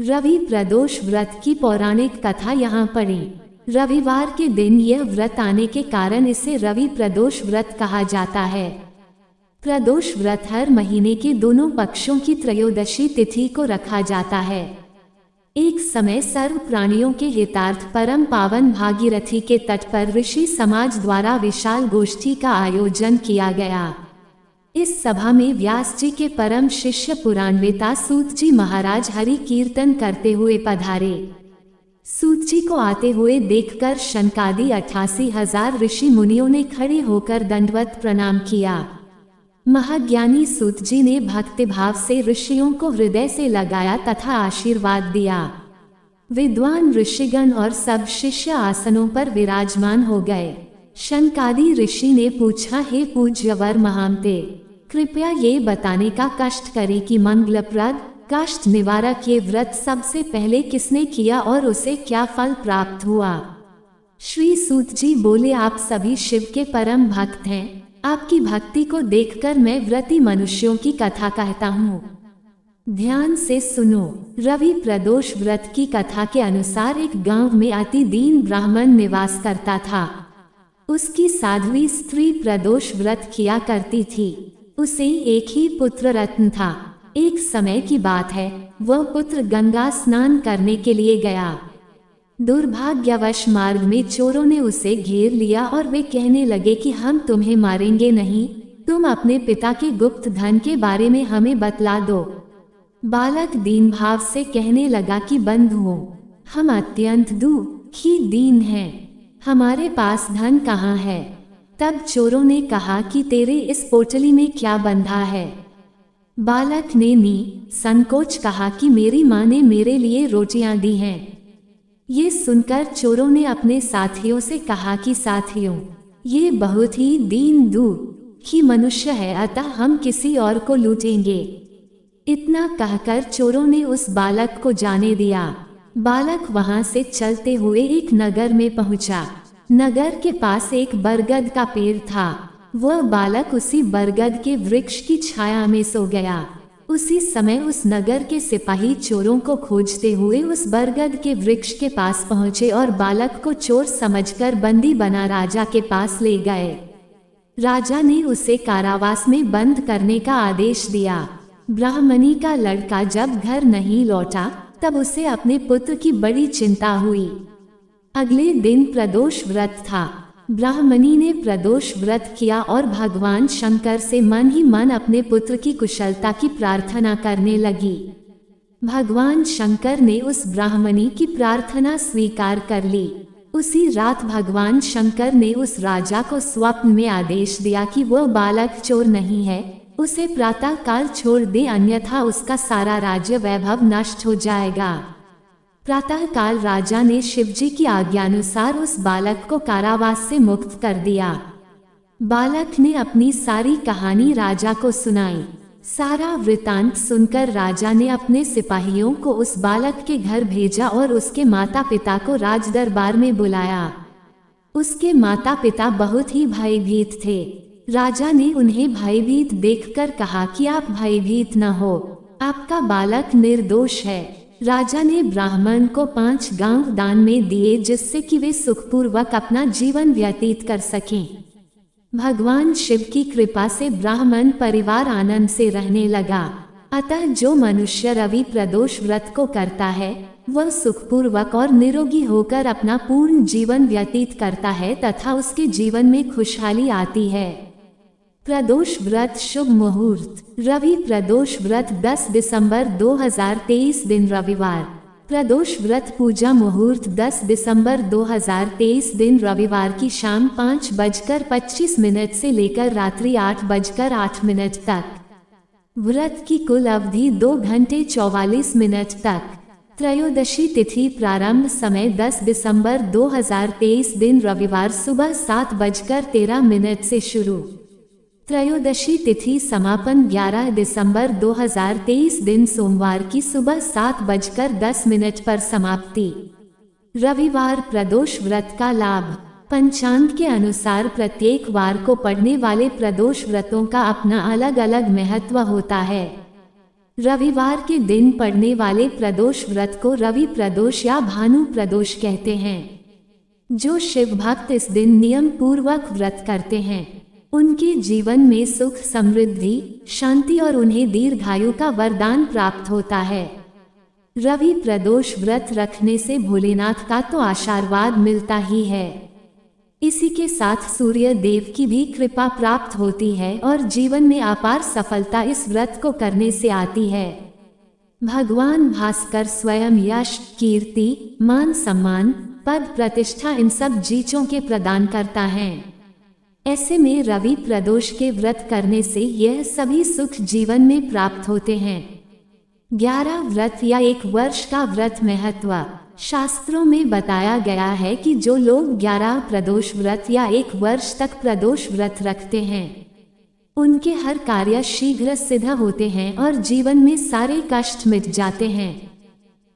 रवि प्रदोष व्रत की पौराणिक कथा यहाँ पढ़ें। रविवार के दिन यह व्रत आने के कारण इसे रवि प्रदोष व्रत कहा जाता है। प्रदोष व्रत हर महीने के दोनों पक्षों की त्रयोदशी तिथि को रखा जाता है। एक समय सर्व प्राणियों के हितार्थ परम पावन भागीरथी के तट पर ऋषि समाज द्वारा विशाल गोष्ठी का आयोजन किया गया। इस सभा में व्यास जी के परम शिष्य पुराणवेता सूत जी महाराज हरि कीर्तन करते हुए पधारे। सूत जी को आते हुए देखकर शनकादि 88,000 ऋषि मुनियों ने खड़े होकर दंडवत प्रणाम किया। महाज्ञानी सूत जी ने भक्तिभाव से ऋषियों को हृदय से लगाया तथा आशीर्वाद दिया। विद्वान ऋषिगण और सब शिष्य आसनों पर विराजमान हो गए। शनकादि ऋषि ने पूछा, हे पूज्य वर महामते, कृपया ये बताने का कष्ट करें कि मंगलप्रद कष्ट निवारक ये व्रत सबसे पहले किसने किया और उसे क्या फल प्राप्त हुआ। श्री सूत जी बोले, आप सभी शिव के परम भक्त हैं। आपकी भक्ति को देखकर मैं व्रती मनुष्यों की कथा कहता हूँ। ध्यान से सुनो। रवि प्रदोष व्रत की कथा के अनुसार एक गांव में अति दीन ब्राह्मण निवास करता था। उसकी साध्वी स्त्री प्रदोष व्रत किया करती थी। उसे एक ही पुत्र रत्न था। एक समय की बात है, वह पुत्र गंगा स्नान करने के लिए गया। दुर्भाग्यवश मार्ग में चोरों ने उसे घेर लिया और वे कहने लगे कि हम तुम्हें मारेंगे नहीं, तुम अपने पिता के गुप्त धन के बारे में हमें बतला दो। बालक दीन भाव से कहने लगा कि बंधुओं, हम अत्यंत दुखी दीन हैं, हमारे पास धन कहाँ है। तब चोरों ने कहा कि तेरे इस पोटली में क्या बंधा है। बालक ने संकोच कहा कि मेरी माँ ने मेरे लिए रोटियां दी हैं। ये सुनकर चोरों ने अपने साथियों से कहा कि साथियों, ये बहुत ही दीन दुखी मनुष्य है, अतः हम किसी और को लूटेंगे। इतना कहकर चोरों ने उस बालक को जाने दिया। बालक वहां से चलते हुए एक नगर में पहुंचा। नगर के पास एक बरगद का पेड़ था। वह बालक उसी बरगद के वृक्ष की छाया में सो गया। उसी समय उस नगर के सिपाही चोरों को खोजते हुए उस बरगद के वृक्ष के पास पहुंचे और बालक को चोर समझकर बंदी बना राजा के पास ले गए। राजा ने उसे कारावास में बंद करने का आदेश दिया। ब्राह्मणी का लड़का जब घर नहीं लौटा तब उसे अपने पुत्र की बड़ी चिंता हुई। अगले दिन प्रदोष व्रत था। ब्राह्मणी ने प्रदोष व्रत किया और भगवान शंकर से मन ही मन अपने पुत्र की कुशलता की प्रार्थना करने लगी। भगवान शंकर ने उस ब्राह्मणी की प्रार्थना स्वीकार कर ली। उसी रात भगवान शंकर ने उस राजा को स्वप्न में आदेश दिया कि वह बालक चोर नहीं है, उसे प्रातः काल छोड़ दे, अन्यथा उसका सारा राज्य वैभव नष्ट हो जाएगा। प्रातः काल राजा ने शिवजी की आज्ञानुसार उस बालक को कारावास से मुक्त कर दिया। बालक ने अपनी सारी कहानी राजा को सुनाई। सारा वृतांत सुनकर राजा ने अपने सिपाहियों को उस बालक के घर भेजा और उसके माता पिता को राज दरबार में बुलाया। उसके माता पिता बहुत ही भयभीत थे। राजा ने उन्हें भयभीत देखकर कहा कि आप भयभीत न हो, आपका बालक निर्दोष है। राजा ने ब्राह्मण को 5 गांव दान में दिए जिससे कि वे सुखपूर्वक अपना जीवन व्यतीत कर सकें। भगवान शिव की कृपा से ब्राह्मण परिवार आनंद से रहने लगा। अतः जो मनुष्य रवि प्रदोष व्रत को करता है वह सुखपूर्वक और निरोगी होकर अपना पूर्ण जीवन व्यतीत करता है तथा उसके जीवन में खुशहाली आती है। प्रदोष व्रत शुभ मुहूर्त। रवि प्रदोष व्रत 10 दिसंबर 2023 दिन रविवार। प्रदोष व्रत पूजा मुहूर्त 10 दिसंबर 2023 दिन रविवार की शाम 5:25 से लेकर रात्रि 8:08 तक। व्रत की कुल अवधि 2 घंटे 44 मिनट तक। त्रयोदशी तिथि प्रारंभ समय 10 दिसंबर 2023 दिन रविवार सुबह 7:13 से शुरू। त्रयोदशी तिथि समापन 11 दिसंबर 2023 दिन सोमवार की सुबह 7:10 पर समाप्ति। रविवार प्रदोष व्रत का लाभ। पंचांग के अनुसार प्रत्येक वार को पढ़ने वाले प्रदोष व्रतों का अपना अलग अलग महत्व होता है। रविवार के दिन पड़ने वाले प्रदोष व्रत को रवि प्रदोष या भानु प्रदोष कहते हैं। जो शिव भक्त इस दिन नियम पूर्वक व्रत करते हैं उनके जीवन में सुख, समृद्धि, शांति और उन्हें दीर्घायु का वरदान प्राप्त होता है। रवि प्रदोष व्रत रखने से भोलेनाथ का तो आशीर्वाद मिलता ही है, इसी के साथ सूर्य देव की भी कृपा प्राप्त होती है और जीवन में अपार सफलता इस व्रत को करने से आती है। भगवान भास्कर स्वयं यश, कीर्ति, मान सम्मान, पद, प्रतिष्ठा इन सब चीजों के प्रदान करता है। ऐसे में रवि प्रदोष के व्रत करने से यह सभी सुख जीवन में प्राप्त होते हैं। 11 व्रत या 1 वर्ष का व्रत महत्व। शास्त्रों में बताया गया है कि जो लोग 11 प्रदोष व्रत या 1 वर्ष तक प्रदोष व्रत रखते हैं उनके हर कार्य शीघ्र सिद्ध होते हैं और जीवन में सारे कष्ट मिट जाते हैं।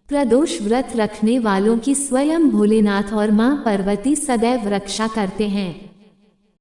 प्रदोष व्रत रखने वालों की स्वयं भोलेनाथ और मां पार्वती सदैव रक्षा करते हैं।